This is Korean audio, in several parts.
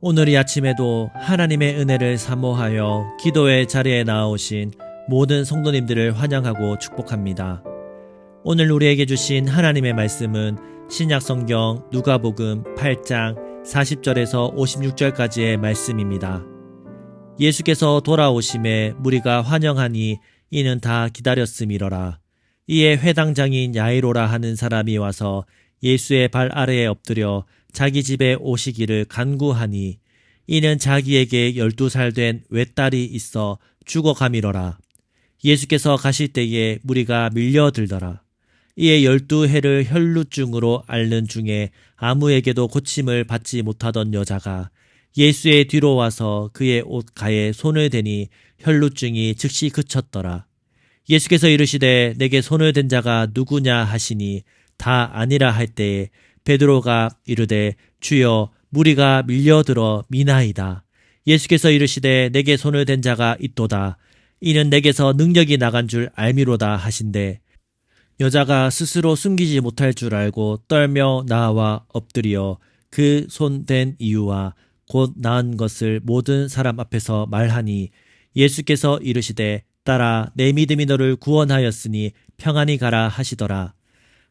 오늘 이 아침에도 하나님의 은혜를 사모하여 기도의 자리에 나오신 모든 성도님들을 환영하고 축복합니다. 오늘 우리에게 주신 하나님의 말씀은 신약성경 누가복음 8장 40절에서 56절까지의 말씀입니다. 예수께서 돌아오심에 무리가 환영하니 이는 다 기다렸음이러라. 이에 회당장인 야이로라 하는 사람이 와서 예수의 발 아래에 엎드려 자기 집에 오시기를 간구하니 이는 자기에게 12살 된 외딸이 있어 죽어가미러라. 예수께서 가실 때에 무리가 밀려들더라. 이에 12해를 혈루증으로 앓는 중에 아무에게도 고침을 받지 못하던 여자가 예수의 뒤로 와서 그의 옷가에 손을 대니 혈루증이 즉시 그쳤더라. 예수께서 이르시되 내게 손을 댄 자가 누구냐 하시니 다 아니라 할 때에 베드로가 이르되 주여 무리가 밀려들어 미나이다. 예수께서 이르시되 내게 손을 댄 자가 있도다. 이는 내게서 능력이 나간 줄 알미로다 하신대 여자가 스스로 숨기지 못할 줄 알고 떨며 나와 엎드려 그 손 댄 이유와 곧 나은 것을 모든 사람 앞에서 말하니 예수께서 이르시되 딸아 내 믿음이 너를 구원하였으니 평안히 가라 하시더라.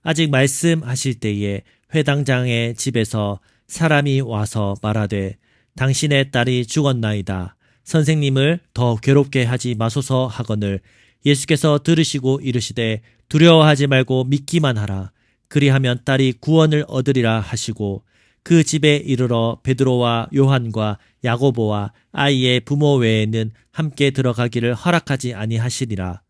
아직 말씀하실 때에 회당장의 집에서 사람이 와서 말하되 당신의 딸이 죽었나이다. 선생님을 더 괴롭게 하지 마소서 하거늘 예수께서 들으시고 이르시되 두려워하지 말고 믿기만 하라. 그리하면 딸이 구원을 얻으리라 하시고 그 집에 이르러 베드로와 요한과 야고보와 아이의 부모 외에는 함께 들어가기를 허락하지 아니하시리라.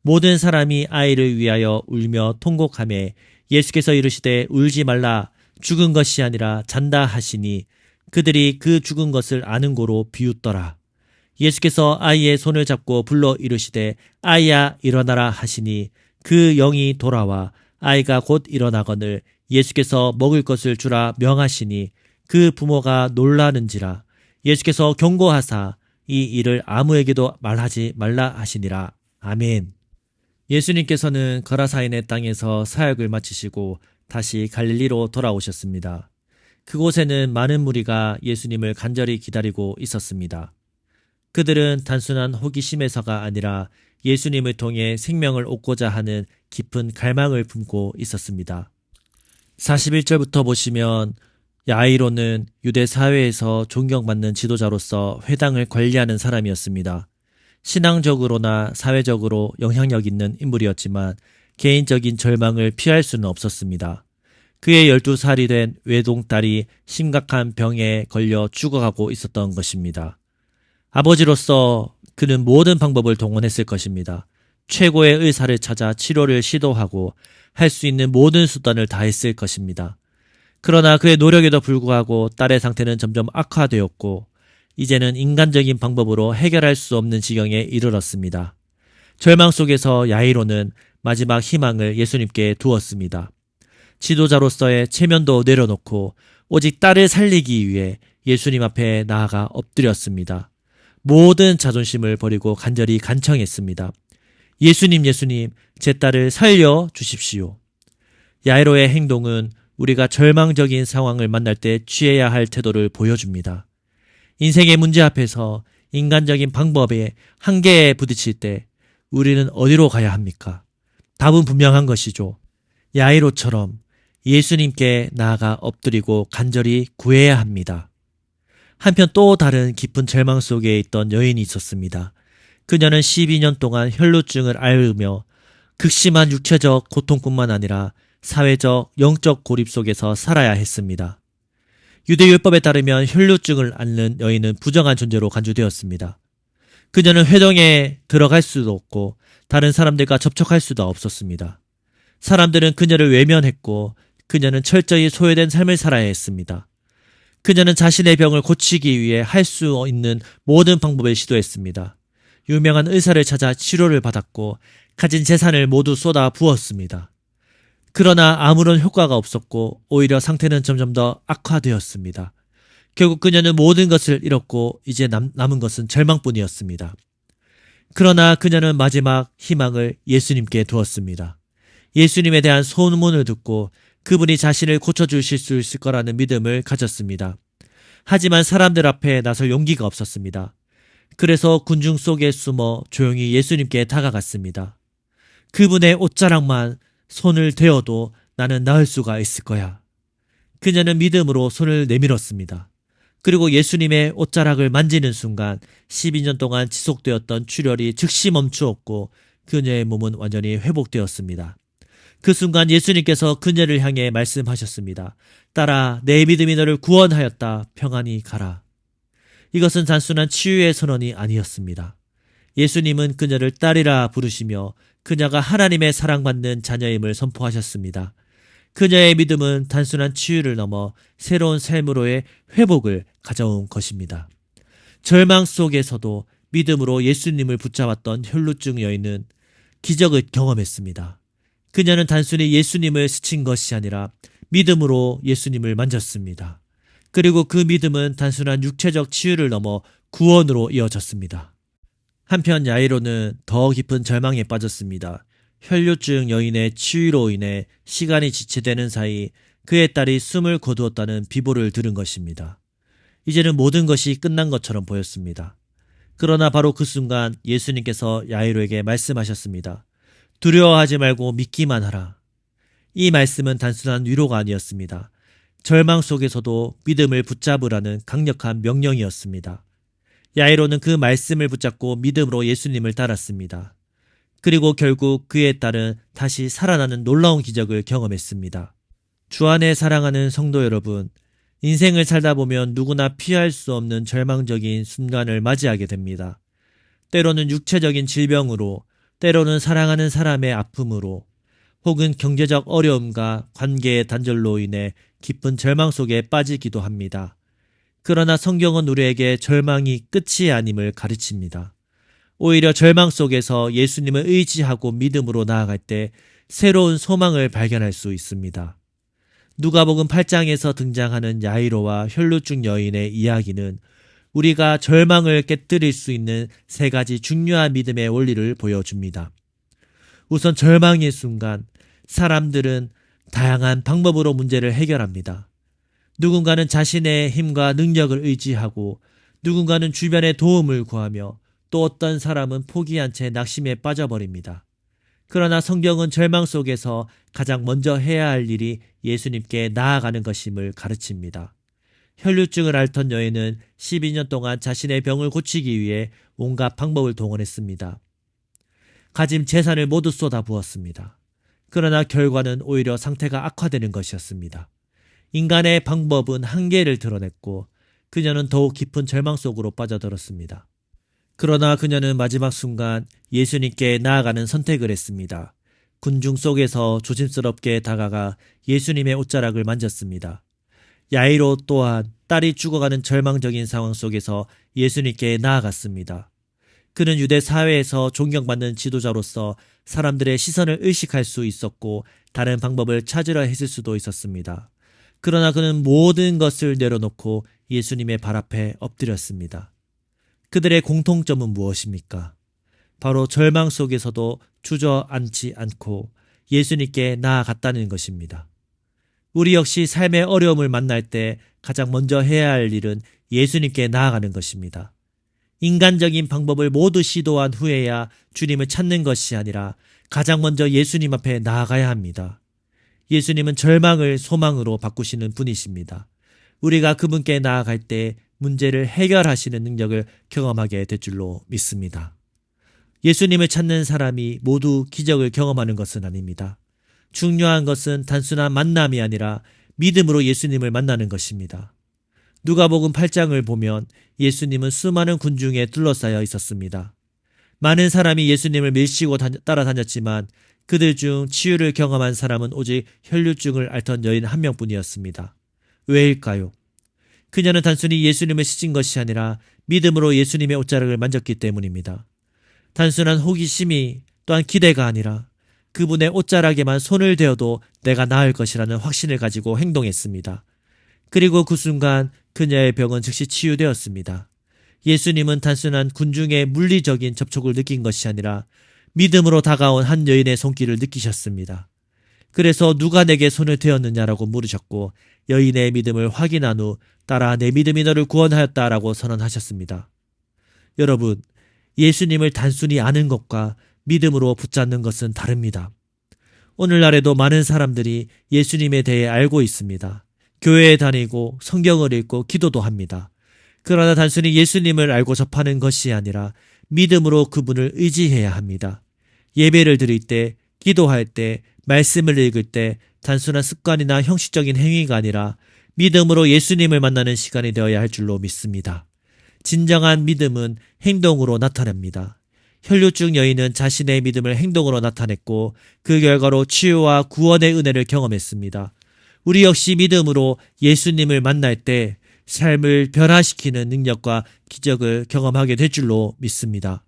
모든 사람이 아이를 위하여 울며 통곡하매 예수께서 이르시되 울지 말라. 죽은 것이 아니라 잔다 하시니 그들이 그 죽은 것을 아는 고로 비웃더라. 예수께서 아이의 손을 잡고 불러 이르시되 아이야 일어나라 하시니 그 영이 돌아와 아이가 곧 일어나거늘 예수께서 먹을 것을 주라 명하시니 그 부모가 놀라는지라. 예수께서 경고하사 이 일을 아무에게도 말하지 말라 하시니라. 아멘. 예수님께서는 거라사인의 땅에서 사역을 마치시고 다시 갈릴리로 돌아오셨습니다. 그곳에는 많은 무리가 예수님을 간절히 기다리고 있었습니다. 그들은 단순한 호기심에서가 아니라 예수님을 통해 생명을 얻고자 하는 깊은 갈망을 품고 있었습니다. 41절부터 보시면 야이로는 유대 사회에서 존경받는 지도자로서 회당을 관리하는 사람이었습니다. 신앙적으로나 사회적으로 영향력 있는 인물이었지만 개인적인 절망을 피할 수는 없었습니다. 그의 12살이 된 외동딸이 심각한 병에 걸려 죽어가고 있었던 것입니다. 아버지로서 그는 모든 방법을 동원했을 것입니다. 최고의 의사를 찾아 치료를 시도하고 할 수 있는 모든 수단을 다했을 것입니다. 그러나 그의 노력에도 불구하고 딸의 상태는 점점 악화되었고 이제는 인간적인 방법으로 해결할 수 없는 지경에 이르렀습니다. 절망 속에서 야이로는 마지막 희망을 예수님께 두었습니다. 지도자로서의 체면도 내려놓고 오직 딸을 살리기 위해 예수님 앞에 나아가 엎드렸습니다. 모든 자존심을 버리고 간절히 간청했습니다. 예수님, 제 딸을 살려 주십시오. 야이로의 행동은 우리가 절망적인 상황을 만날 때 취해야 할 태도를 보여줍니다. 인생의 문제 앞에서 인간적인 방법의 한계에 부딪힐 때 우리는 어디로 가야 합니까? 답은 분명한 것이죠. 야이로처럼 예수님께 나아가 엎드리고 간절히 구해야 합니다. 한편 또 다른 깊은 절망 속에 있던 여인이 있었습니다. 그녀는 12년 동안 혈루증을 앓으며 극심한 육체적 고통뿐만 아니라 사회적, 영적 고립 속에서 살아야 했습니다. 유대율법에 따르면 혈루증을 앓는 여인은 부정한 존재로 간주되었습니다. 그녀는 회당에 들어갈 수도 없고 다른 사람들과 접촉할 수도 없었습니다. 사람들은 그녀를 외면했고 그녀는 철저히 소외된 삶을 살아야 했습니다. 그녀는 자신의 병을 고치기 위해 할 수 있는 모든 방법을 시도했습니다. 유명한 의사를 찾아 치료를 받았고 가진 재산을 모두 쏟아 부었습니다. 그러나 아무런 효과가 없었고 오히려 상태는 점점 더 악화되었습니다. 결국 그녀는 모든 것을 잃었고 이제 남은 것은 절망뿐이었습니다. 그러나 그녀는 마지막 희망을 예수님께 두었습니다. 예수님에 대한 소문을 듣고 그분이 자신을 고쳐주실 수 있을 거라는 믿음을 가졌습니다. 하지만 사람들 앞에 나설 용기가 없었습니다. 그래서 군중 속에 숨어 조용히 예수님께 다가갔습니다. 그분의 옷자락만 손을 대어도 나는 나을 수가 있을 거야. 그녀는 믿음으로 손을 내밀었습니다. 그리고 예수님의 옷자락을 만지는 순간 12년 동안 지속되었던 출혈이 즉시 멈추었고 그녀의 몸은 완전히 회복되었습니다. 그 순간 예수님께서 그녀를 향해 말씀하셨습니다. 딸아, 내 믿음이 너를 구원하였다. 평안히 가라. 이것은 단순한 치유의 선언이 아니었습니다. 예수님은 그녀를 딸이라 부르시며 그녀가 하나님의 사랑받는 자녀임을 선포하셨습니다. 그녀의 믿음은 단순한 치유를 넘어 새로운 삶으로의 회복을 가져온 것입니다. 절망 속에서도 믿음으로 예수님을 붙잡았던 혈루증 여인은 기적을 경험했습니다. 그녀는 단순히 예수님을 스친 것이 아니라 믿음으로 예수님을 만졌습니다. 그리고 그 믿음은 단순한 육체적 치유를 넘어 구원으로 이어졌습니다. 한편 야이로는 더 깊은 절망에 빠졌습니다. 혈류증 여인의 치유로 인해 시간이 지체되는 사이 그의 딸이 숨을 거두었다는 비보를 들은 것입니다. 이제는 모든 것이 끝난 것처럼 보였습니다. 그러나 바로 그 순간 예수님께서 야이로에게 말씀하셨습니다. 두려워하지 말고 믿기만 하라. 이 말씀은 단순한 위로가 아니었습니다. 절망 속에서도 믿음을 붙잡으라는 강력한 명령이었습니다. 야이로는 그 말씀을 붙잡고 믿음으로 예수님을 따랐습니다. 그리고 결국 그의 딸은 다시 살아나는 놀라운 기적을 경험했습니다. 주 안에 사랑하는 성도 여러분, 인생을 살다 보면 누구나 피할 수 없는 절망적인 순간을 맞이하게 됩니다. 때로는 육체적인 질병으로, 때로는 사랑하는 사람의 아픔으로, 혹은 경제적 어려움과 관계의 단절로 인해 깊은 절망 속에 빠지기도 합니다. 그러나 성경은 우리에게 절망이 끝이 아님을 가르칩니다. 오히려 절망 속에서 예수님을 의지하고 믿음으로 나아갈 때 새로운 소망을 발견할 수 있습니다. 누가복음 8장에서 등장하는 야이로와 혈루증 여인의 이야기는 우리가 절망을 깨뜨릴 수 있는 세 가지 중요한 믿음의 원리를 보여줍니다. 우선 절망의 순간 사람들은 다양한 방법으로 문제를 해결합니다. 누군가는 자신의 힘과 능력을 의지하고 누군가는 주변의 도움을 구하며 또 어떤 사람은 포기한 채 낙심에 빠져버립니다. 그러나 성경은 절망 속에서 가장 먼저 해야 할 일이 예수님께 나아가는 것임을 가르칩니다. 혈류증을 앓던 여인은 12년 동안 자신의 병을 고치기 위해 온갖 방법을 동원했습니다. 가진 재산을 모두 쏟아부었습니다. 그러나 결과는 오히려 상태가 악화되는 것이었습니다. 인간의 방법은 한계를 드러냈고 그녀는 더욱 깊은 절망 속으로 빠져들었습니다. 그러나 그녀는 마지막 순간 예수님께 나아가는 선택을 했습니다. 군중 속에서 조심스럽게 다가가 예수님의 옷자락을 만졌습니다. 야이로 또한 딸이 죽어가는 절망적인 상황 속에서 예수님께 나아갔습니다. 그는 유대 사회에서 존경받는 지도자로서 사람들의 시선을 의식할 수 있었고 다른 방법을 찾으려 했을 수도 있었습니다. 그러나 그는 모든 것을 내려놓고 예수님의 발 앞에 엎드렸습니다. 그들의 공통점은 무엇입니까? 바로 절망 속에서도 주저앉지 않고 예수님께 나아갔다는 것입니다. 우리 역시 삶의 어려움을 만날 때 가장 먼저 해야 할 일은 예수님께 나아가는 것입니다. 인간적인 방법을 모두 시도한 후에야 주님을 찾는 것이 아니라 가장 먼저 예수님 앞에 나아가야 합니다. 예수님은 절망을 소망으로 바꾸시는 분이십니다. 우리가 그분께 나아갈 때 문제를 해결하시는 능력을 경험하게 될 줄로 믿습니다. 예수님을 찾는 사람이 모두 기적을 경험하는 것은 아닙니다. 중요한 것은 단순한 만남이 아니라 믿음으로 예수님을 만나는 것입니다. 누가복음 8장을 보면 예수님은 수많은 군중에 둘러싸여 있었습니다. 많은 사람이 예수님을 밀치고 따라다녔지만 그들 중 치유를 경험한 사람은 오직 혈류증을 앓던 여인 한 명뿐이었습니다. 왜일까요? 그녀는 단순히 예수님을 스친 것이 아니라 믿음으로 예수님의 옷자락을 만졌기 때문입니다. 단순한 호기심이 또한 기대가 아니라 그분의 옷자락에만 손을 대어도 내가 나을 것이라는 확신을 가지고 행동했습니다. 그리고 그 순간 그녀의 병은 즉시 치유되었습니다. 예수님은 단순한 군중의 물리적인 접촉을 느낀 것이 아니라 믿음으로 다가온 한 여인의 손길을 느끼셨습니다. 그래서 누가 내게 손을 대었느냐라고 물으셨고 여인의 믿음을 확인한 후 따라 내 믿음이 너를 구원하였다라고 선언하셨습니다. 여러분, 예수님을 단순히 아는 것과 믿음으로 붙잡는 것은 다릅니다. 오늘날에도 많은 사람들이 예수님에 대해 알고 있습니다. 교회에 다니고 성경을 읽고 기도도 합니다. 그러나 단순히 예수님을 알고 접하는 것이 아니라 믿음으로 그분을 의지해야 합니다. 예배를 드릴 때, 기도할 때, 말씀을 읽을 때 단순한 습관이나 형식적인 행위가 아니라 믿음으로 예수님을 만나는 시간이 되어야 할 줄로 믿습니다. 진정한 믿음은 행동으로 나타납니다. 혈류증 여인은 자신의 믿음을 행동으로 나타냈고 그 결과로 치유와 구원의 은혜를 경험했습니다. 우리 역시 믿음으로 예수님을 만날 때 삶을 변화시키는 능력과 기적을 경험하게 될 줄로 믿습니다.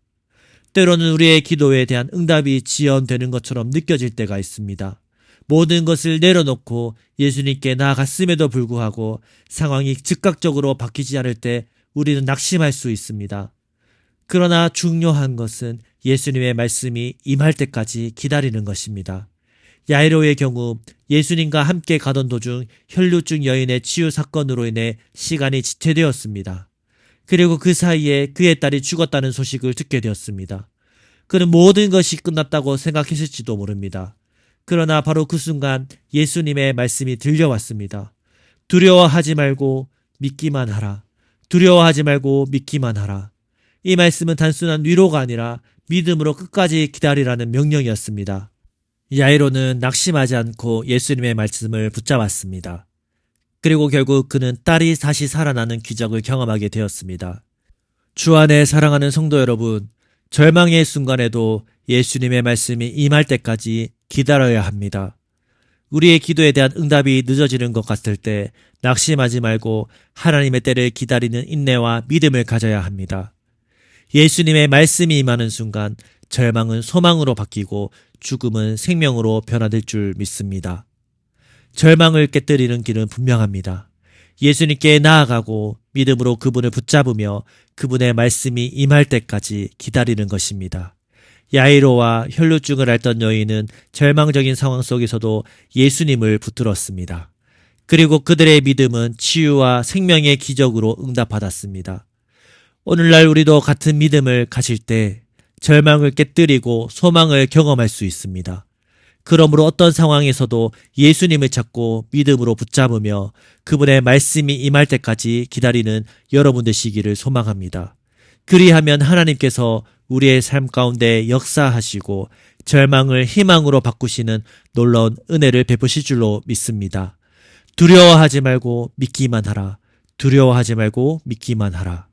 때로는 우리의 기도에 대한 응답이 지연되는 것처럼 느껴질 때가 있습니다. 모든 것을 내려놓고 예수님께 나아갔음에도 불구하고 상황이 즉각적으로 바뀌지 않을 때 우리는 낙심할 수 있습니다. 그러나 중요한 것은 예수님의 말씀이 임할 때까지 기다리는 것입니다. 야이로의 경우 예수님과 함께 가던 도중 혈류증 여인의 치유 사건으로 인해 시간이 지체되었습니다. 그리고 그 사이에 그의 딸이 죽었다는 소식을 듣게 되었습니다. 그는 모든 것이 끝났다고 생각했을지도 모릅니다. 그러나 바로 그 순간 예수님의 말씀이 들려왔습니다. 두려워하지 말고 믿기만 하라. 두려워하지 말고 믿기만 하라. 이 말씀은 단순한 위로가 아니라 믿음으로 끝까지 기다리라는 명령이었습니다. 야이로는 낙심하지 않고 예수님의 말씀을 붙잡았습니다. 그리고 결국 그는 딸이 다시 살아나는 기적을 경험하게 되었습니다. 주 안에 사랑하는 성도 여러분, 절망의 순간에도 예수님의 말씀이 임할 때까지 기다려야 합니다. 우리의 기도에 대한 응답이 늦어지는 것 같을 때 낙심하지 말고 하나님의 때를 기다리는 인내와 믿음을 가져야 합니다. 예수님의 말씀이 임하는 순간 절망은 소망으로 바뀌고 죽음은 생명으로 변화될 줄 믿습니다. 절망을 깨뜨리는 길은 분명합니다. 예수님께 나아가고 믿음으로 그분을 붙잡으며 그분의 말씀이 임할 때까지 기다리는 것입니다. 야이로와 혈류증을 앓던 여인은 절망적인 상황 속에서도 예수님을 붙들었습니다. 그리고 그들의 믿음은 치유와 생명의 기적으로 응답받았습니다. 오늘날 우리도 같은 믿음을 가질 때 절망을 깨뜨리고 소망을 경험할 수 있습니다. 그러므로 어떤 상황에서도 예수님을 찾고 믿음으로 붙잡으며 그분의 말씀이 임할 때까지 기다리는 여러분 되시기를 소망합니다. 그리하면 하나님께서 우리의 삶 가운데 역사하시고 절망을 희망으로 바꾸시는 놀라운 은혜를 베푸실 줄로 믿습니다. 두려워하지 말고 믿기만 하라. 두려워하지 말고 믿기만 하라.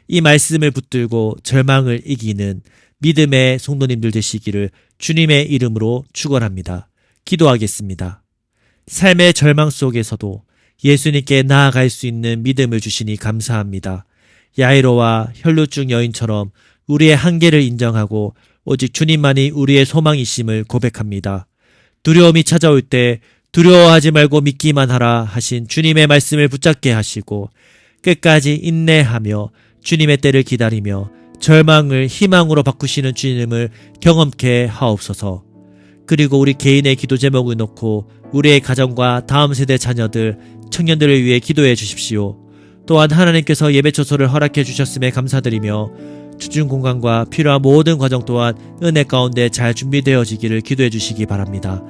이 말씀을 붙들고 절망을 이기는 믿음의 성도님들 되시기를 주님의 이름으로 축원합니다. 기도하겠습니다. 삶의 절망 속에서도 예수님께 나아갈 수 있는 믿음을 주시니 감사합니다. 야이로와 혈류증 여인처럼 우리의 한계를 인정하고 오직 주님만이 우리의 소망이심을 고백합니다. 두려움이 찾아올 때 두려워하지 말고 믿기만 하라 하신 주님의 말씀을 붙잡게 하시고 끝까지 인내하며 주님의 때를 기다리며 절망을 희망으로 바꾸시는 주님을 경험케 하옵소서. 그리고 우리 개인의 기도 제목을 놓고 우리의 가정과 다음 세대 자녀들, 청년들을 위해 기도해 주십시오. 또한 하나님께서 예배초소를 허락해 주셨음에 감사드리며 주중 공간과 필요한 모든 과정 또한 은혜 가운데 잘 준비되어지기를 기도해 주시기 바랍니다.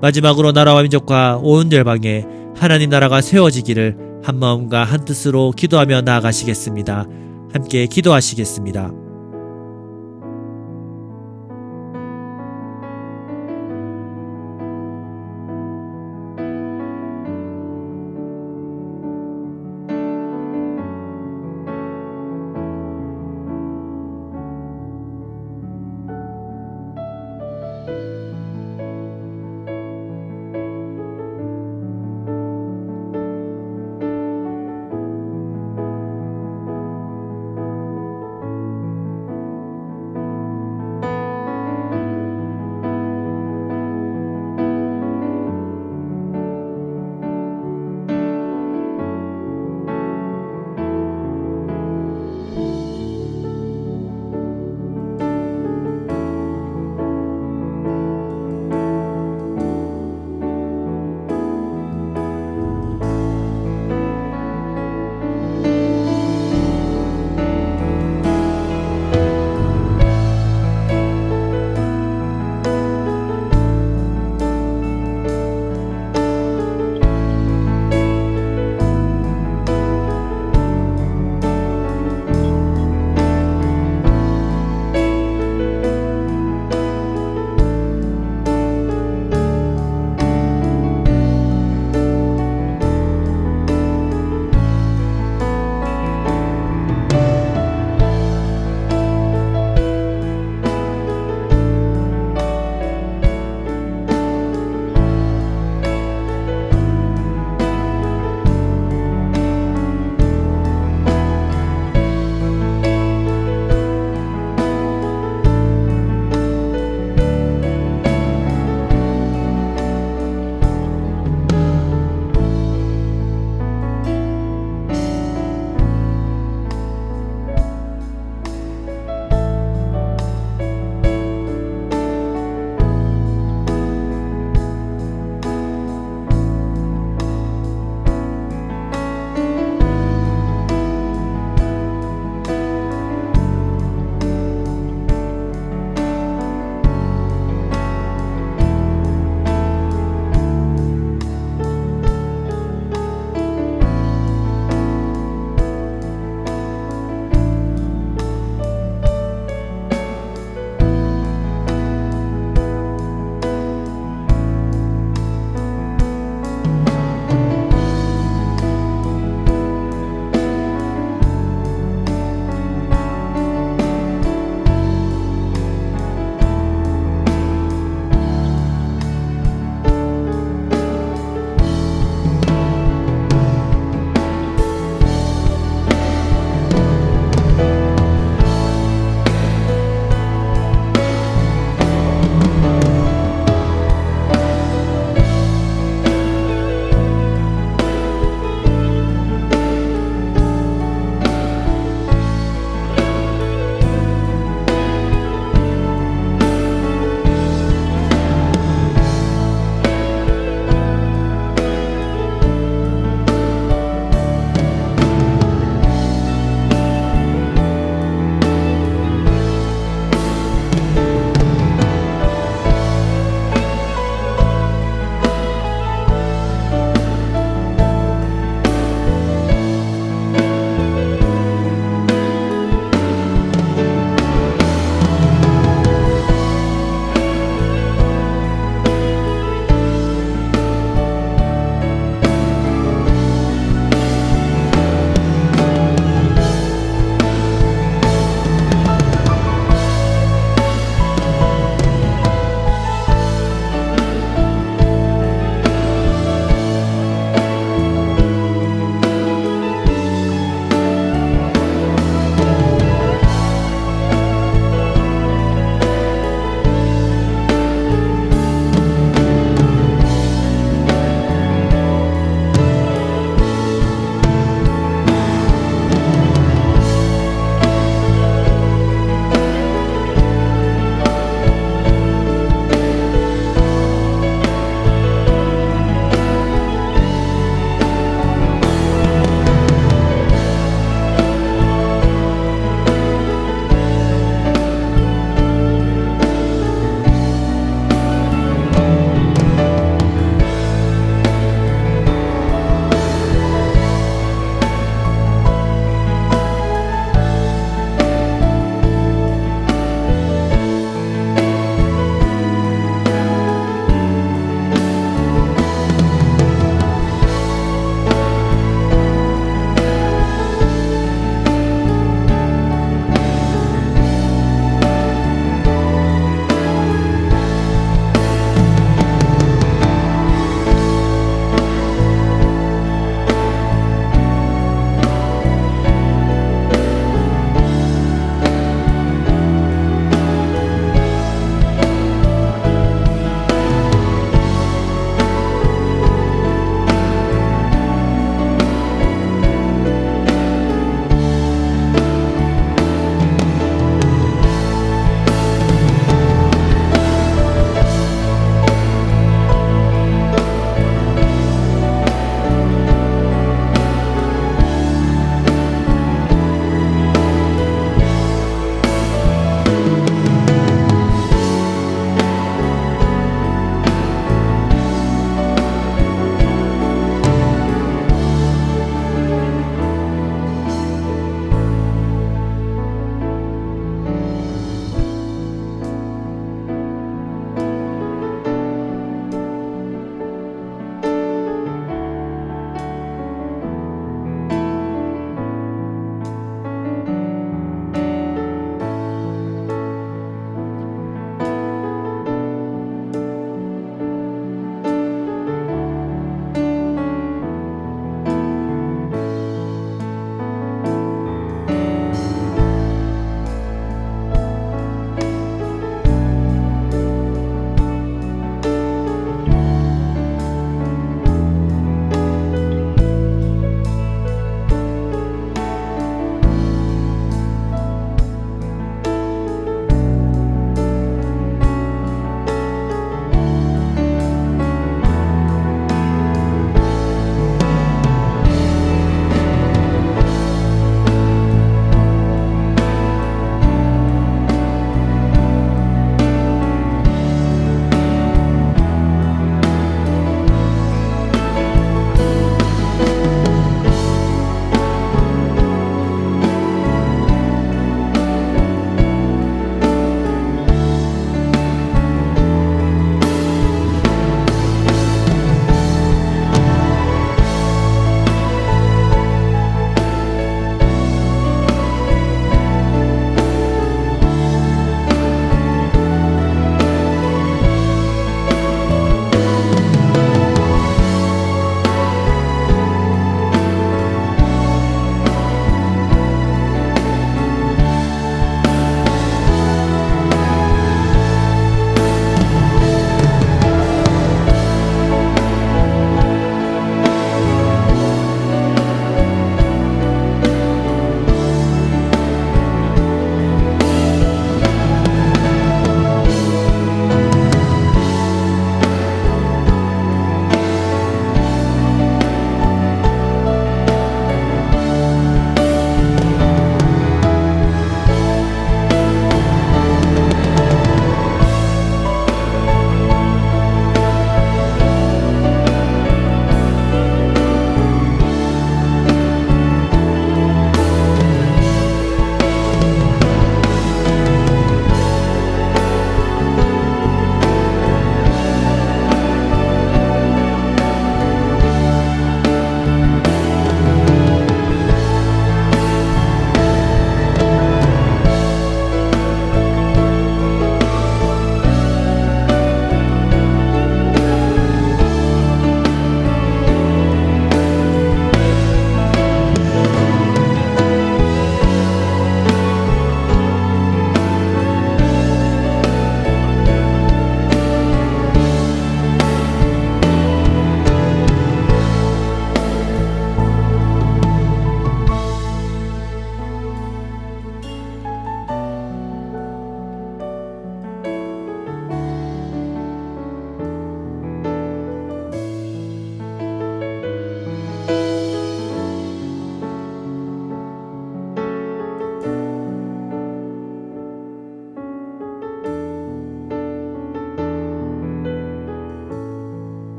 마지막으로 나라와 민족과 온 열방에 하나님 나라가 세워지기를 한 마음과 한 뜻으로 기도하며 나아가시겠습니다. 함께 기도하시겠습니다.